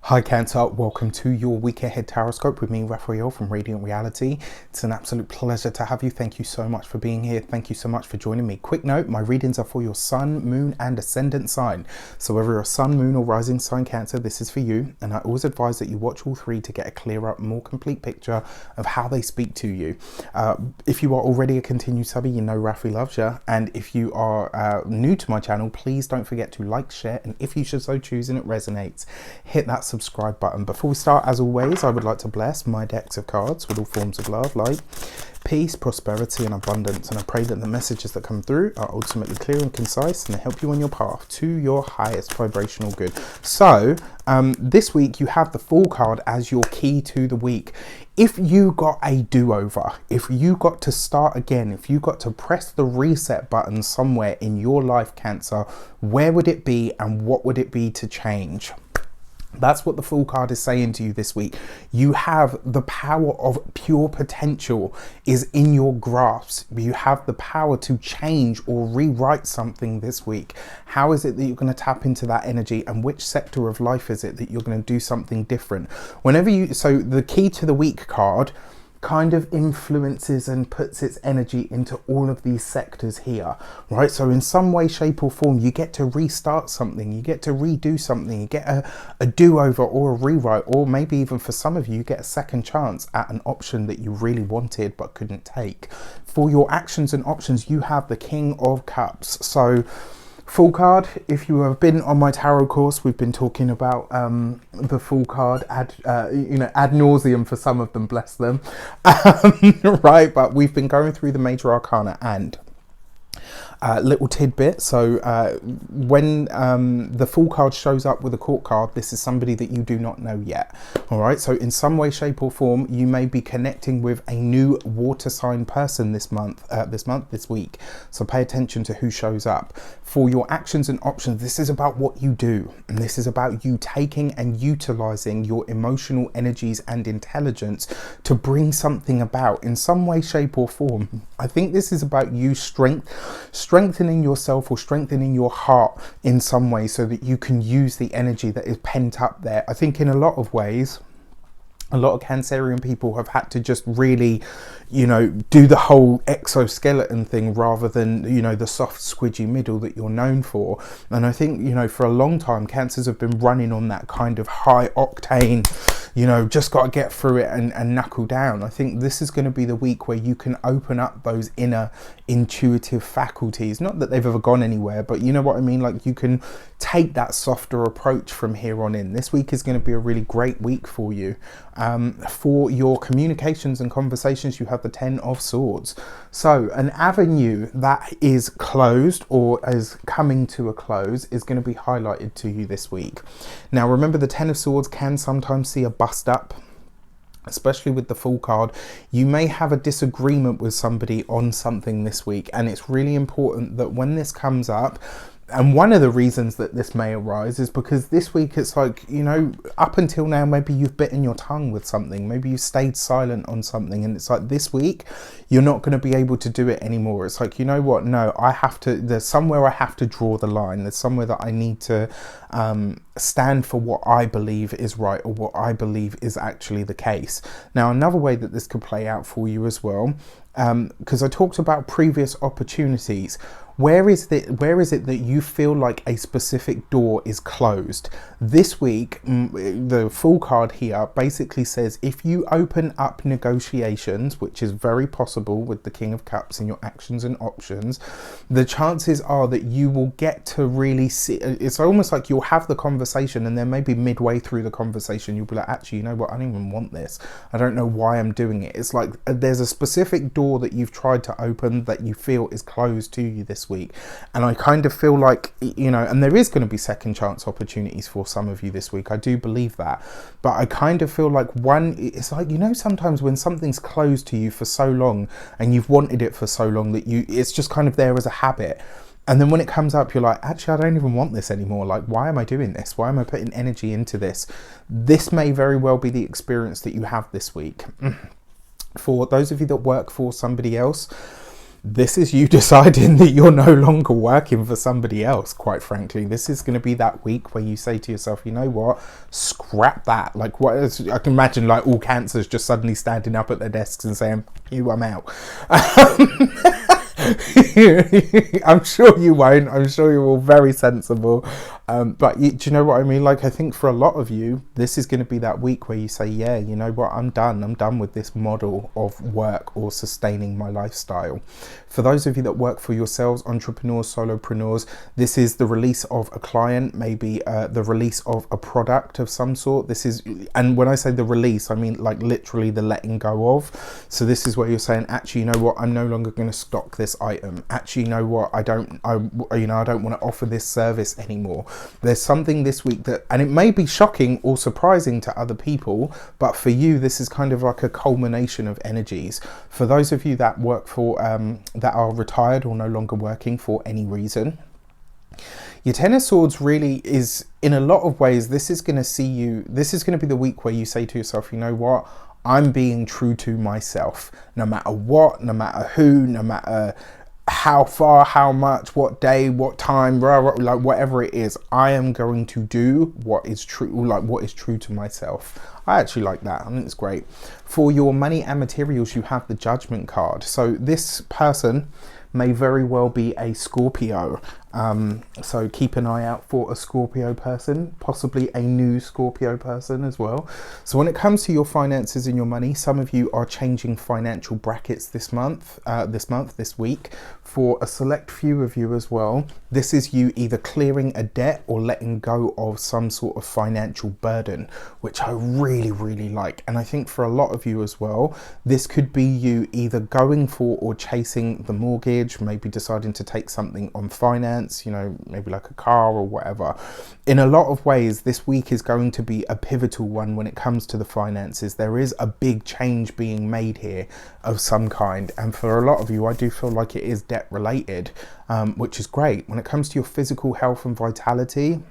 Hi Cancer, welcome to your week ahead Taroscope with me, Raphael from Reydiant Reality. It's an absolute pleasure to have you. Thank you so much for being here. Thank you so much for joining me. Quick note, my readings are for your sun, moon and ascendant sign. So whether you're a sun, moon or rising sign Cancer, this is for you. And I always advise that you watch all three to get a clearer, more complete picture of how they speak to you. If you are already a continued subby, you know Rafi loves you. And if you are new to my channel, please don't forget to like, share, and if you should so choose and it resonates, hit that subscribe button. Before we start, as always, I would like to bless my decks of cards with all forms of love, light, peace, prosperity and abundance, and I pray that the messages that come through are ultimately clear and concise and they help you on your path to your highest vibrational good. So this week you have the Fool card as your key to the week. If you got a do-over, if you got to start again, if you got to press the reset button somewhere in your life, Cancer, where would it be and what would it be to change? That's what the Fool card is saying to you this week. You have the power of pure potential is in your grasp. You have the power to change or rewrite something this week. How is it that you're going to tap into that energy, and which sector of life is it that you're going to do something different? So the key to the week card kind of influences and puts its energy into all of these sectors here, right? So in some way, shape or form, you get to restart something, you get to redo something, you get a do-over or a rewrite, or maybe even for some of you, you get a second chance at an option that you really wanted but couldn't take. For your actions and options, you have the King of Cups. So Fool card, if you have been on my tarot course, we've been talking about the Fool card ad nauseum for some of them, bless them, right? But we've been going through the major arcana and little tidbit. So when the Fool card shows up with a Court card, this is somebody that you do not know yet. All right, so in some way, shape or form, you may be connecting with a new water sign person this week. So pay attention to who shows up. For your actions and options, this is about what you do, and this is about you taking and utilizing your emotional energies and intelligence to bring something about in some way, shape or form. I think this is about you strengthening yourself or strengthening your heart in some way so that you can use the energy that is pent up there. I think in a lot of ways, a lot of Cancerian people have had to just really, do the whole exoskeleton thing rather than, the soft squidgy middle that you're known for. And I think, for a long time, Cancers have been running on that kind of high octane, just got to get through it and knuckle down. I think this is going to be the week where you can open up those inner intuitive faculties. Not that they've ever gone anywhere, but you know what I mean? Like, you can take that softer approach from here on in. This week is going to be a really great week for you. For your communications and conversations, you have the Ten of Swords. So an avenue that is closed or is coming to a close is going to be highlighted to you this week. Now remember, the Ten of Swords can sometimes see a bust up, especially with the Fool card. You may have a disagreement with somebody on something this week, and it's really important that when this comes up, and one of the reasons that this may arise is because this week it's like, up until now, maybe you've bitten your tongue with something, maybe you stayed silent on something, and it's like this week you're not going to be able to do it anymore. It's like, you know what, no, there's somewhere I have to draw the line. There's somewhere that I need to stand for what I believe is right, or what I believe is actually the case. Now, another way that this could play out for you as well, because I talked about previous opportunities. Where is it that you feel like a specific door is closed? This week, the Fool card here basically says if you open up negotiations, which is very possible with the King of Cups and your actions and options, the chances are that you will get to really see. It's almost like you'll have the conversation, and then maybe midway through the conversation, you'll be like, actually, you know what? I don't even want this. I don't know why I'm doing it. It's like there's a specific door that you've tried to open that you feel is closed to you this week. And I kind of feel like, and there is going to be second chance opportunities for some of you this week. I do believe that. But I kind of feel like it's like, sometimes when something's closed to you for so long and you've wanted it for so long that it's just kind of there as a habit. And then when it comes up, you're like, actually, I don't even want this anymore. Like, why am I doing this? Why am I putting energy into this? This may very well be the experience that you have this week. For those of you that work for somebody else, this is you deciding that you're no longer working for somebody else, quite frankly. This is going to be that week where you say to yourself, you know what, screw scrap that. Like, what is, I can imagine like all cancers just suddenly standing up at their desks and saying, "You, I'm out." I'm sure you won't. I'm sure you're all very sensible. But do you know what I mean? Like, I think for a lot of you, this is going to be that week where you say, yeah, you know what, I'm done. I'm done with this model of work or sustaining my lifestyle. For those of you that work for yourselves, entrepreneurs, solopreneurs, this is the release of a client, maybe the release of a product of some sort. This is, and when I say the release, I mean like literally the letting go of. So this is where you're saying, actually, you know what, I'm no longer going to stock this item. Actually, you know what, I don't want to offer this service anymore. There's something this week that, and it may be shocking or surprising to other people, but for you, this is kind of like a culmination of energies. For those of you that work for, that are retired or no longer working for any reason, your Ten of Swords really is, in a lot of ways, this is going to be the week where you say to yourself, you know what, I'm being true to myself, no matter what, no matter who, no matter how far, how much, what day, what time, like whatever it is, I am going to do what is true, like what is true to myself. I actually like that. I think it's great. For your money and materials, you have the Judgment card. So this person may very well be a Scorpio. So keep an eye out for a Scorpio person, possibly a new Scorpio person as well. So when it comes to your finances and your money, some of you are changing financial brackets this week. For a select few of you as well, this is you either clearing a debt or letting go of some sort of financial burden, which I really, really like. And I think for a lot of you as well, this could be you either going for or chasing the mortgage, maybe deciding to take something on finance, you know, maybe like a car or whatever. In a lot of ways, this week is going to be a pivotal one when it comes to the finances. There is a big change being made here of some kind. And for a lot of you, I do feel like it is debt related, which is great. When it comes to your physical health and vitality,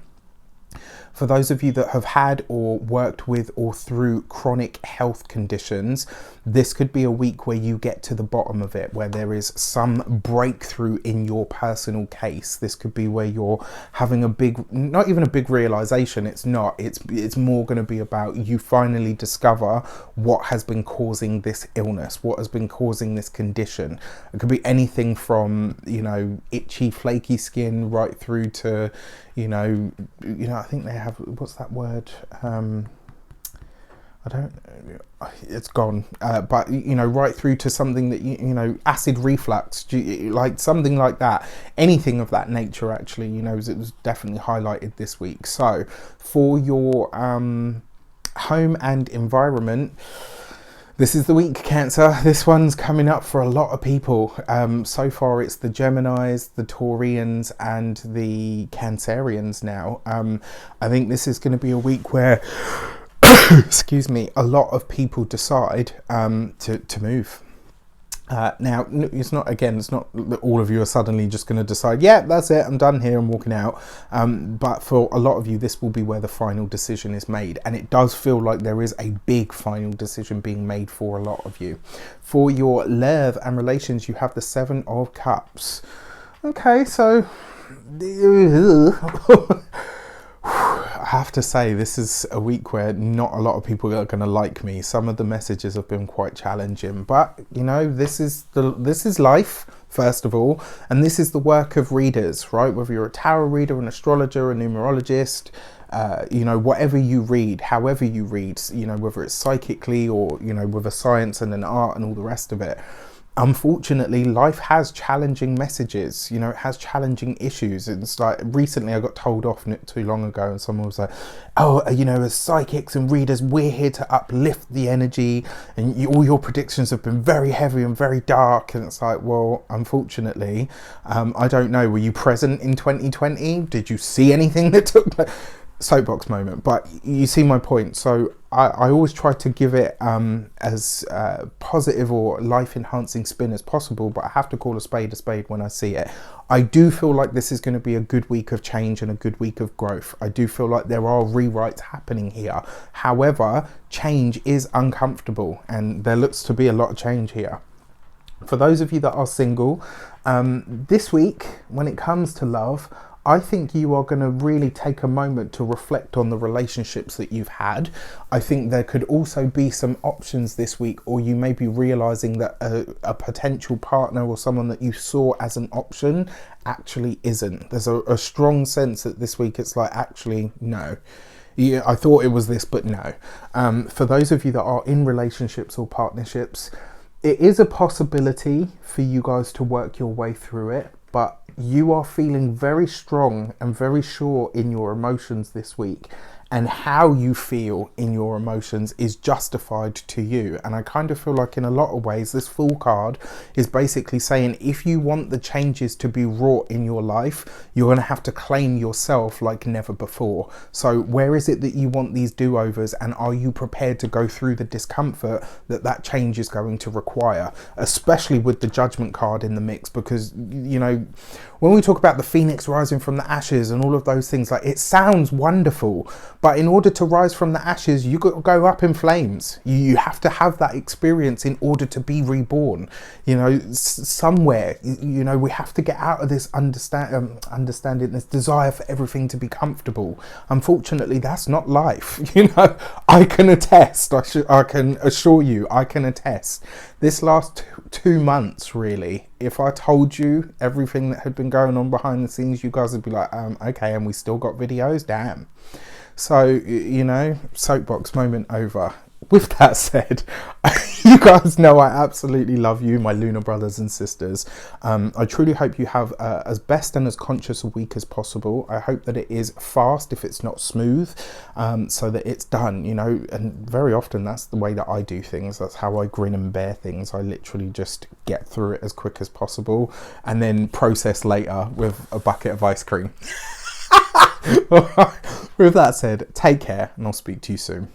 for those of you that have had or worked with or through chronic health conditions, this could be a week where you get to the bottom of it, where there is some breakthrough in your personal case. This could be where you're having a big, not even a big realization, it's more going to be about you finally discover what has been causing this illness, what has been causing this condition. It could be anything from, you know, itchy, flaky skin right through to, you know, I think they have, what's that word? It's gone. But, you know, right through to something that, you know, acid reflux, like something like that. Anything of that nature, actually, you know, it was definitely highlighted this week. So for your home and environment, this is the week, Cancer. This one's coming up for a lot of people. So far, it's the Geminis, the Taurians, and the Cancerians now. I think this is going to be a week where, excuse me, a lot of people decide to move. Now, it's not that all of you are suddenly just going to decide, yeah, that's it, I'm done here, I'm walking out. But for a lot of you, this will be where the final decision is made. And it does feel like there is a big final decision being made for a lot of you. For your love and relations, you have the Seven of Cups. Okay, so I have to say, this is a week where not a lot of people are going to like me. Some of the messages have been quite challenging, but you know, this is life, first of all, and this is the work of readers, right? Whether you're a tarot reader, an astrologer, a numerologist, you know, whatever you read, however you read, you know, whether it's psychically or, you know, with a science and an art and all the rest of it. Unfortunately, life has challenging messages, you know, it has challenging issues. It's like, recently I got told off not too long ago, and someone was like, oh, you know, as psychics and readers, we're here to uplift the energy, and all your predictions have been very heavy and very dark. And it's like, well, unfortunately, I don't know, were you present in 2020? Did you see anything that took place? Soapbox moment, but you see my point. So I always try to give it as positive or life-enhancing spin as possible, but I have to call a spade when I see it. I do feel like this is going to be a good week of change and a good week of growth. I do feel like there are rewrites happening here. However, change is uncomfortable, and there looks to be a lot of change here. For those of you that are single, this week, when it comes to love, I think you are going to really take a moment to reflect on the relationships that you've had. I think there could also be some options this week, or you may be realizing that a potential partner or someone that you saw as an option actually isn't. There's a strong sense that this week it's like, actually, no. Yeah, I thought it was this, but no. For those of you that are in relationships or partnerships, it is a possibility for you guys to work your way through it, but you are feeling very strong and very sure in your emotions this week, and how you feel in your emotions is justified to you. And I kind of feel like in a lot of ways this Fool card is basically saying, if you want the changes to be wrought in your life, you're going to have to claim yourself like never before. So where is it that you want these do-overs, and are you prepared to go through the discomfort that that change is going to require, especially with the Judgment card in the mix? Because, you know, when we talk about the phoenix rising from the ashes and all of those things, like, it sounds wonderful, but in order to rise from the ashes, you got to go up in flames. You have to have that experience in order to be reborn. You know, somewhere, you know, we have to get out of this understanding, this desire for everything to be comfortable. Unfortunately, that's not life. You know, I can attest, I can assure you, I can attest. This last 2 months, really, if I told you everything that had been going on behind the scenes, you guys would be like, okay, and we still got videos? Damn. So, you know, soapbox moment over. With that said, you guys know I absolutely love you, my lunar brothers and sisters. I truly hope you have as best and as conscious a week as possible. I hope that it is fast if it's not smooth, so that it's done, you know. And very often that's the way that I do things. That's how I grin and bear things. I literally just get through it as quick as possible and then process later with a bucket of ice cream. With that said, take care, and I'll speak to you soon.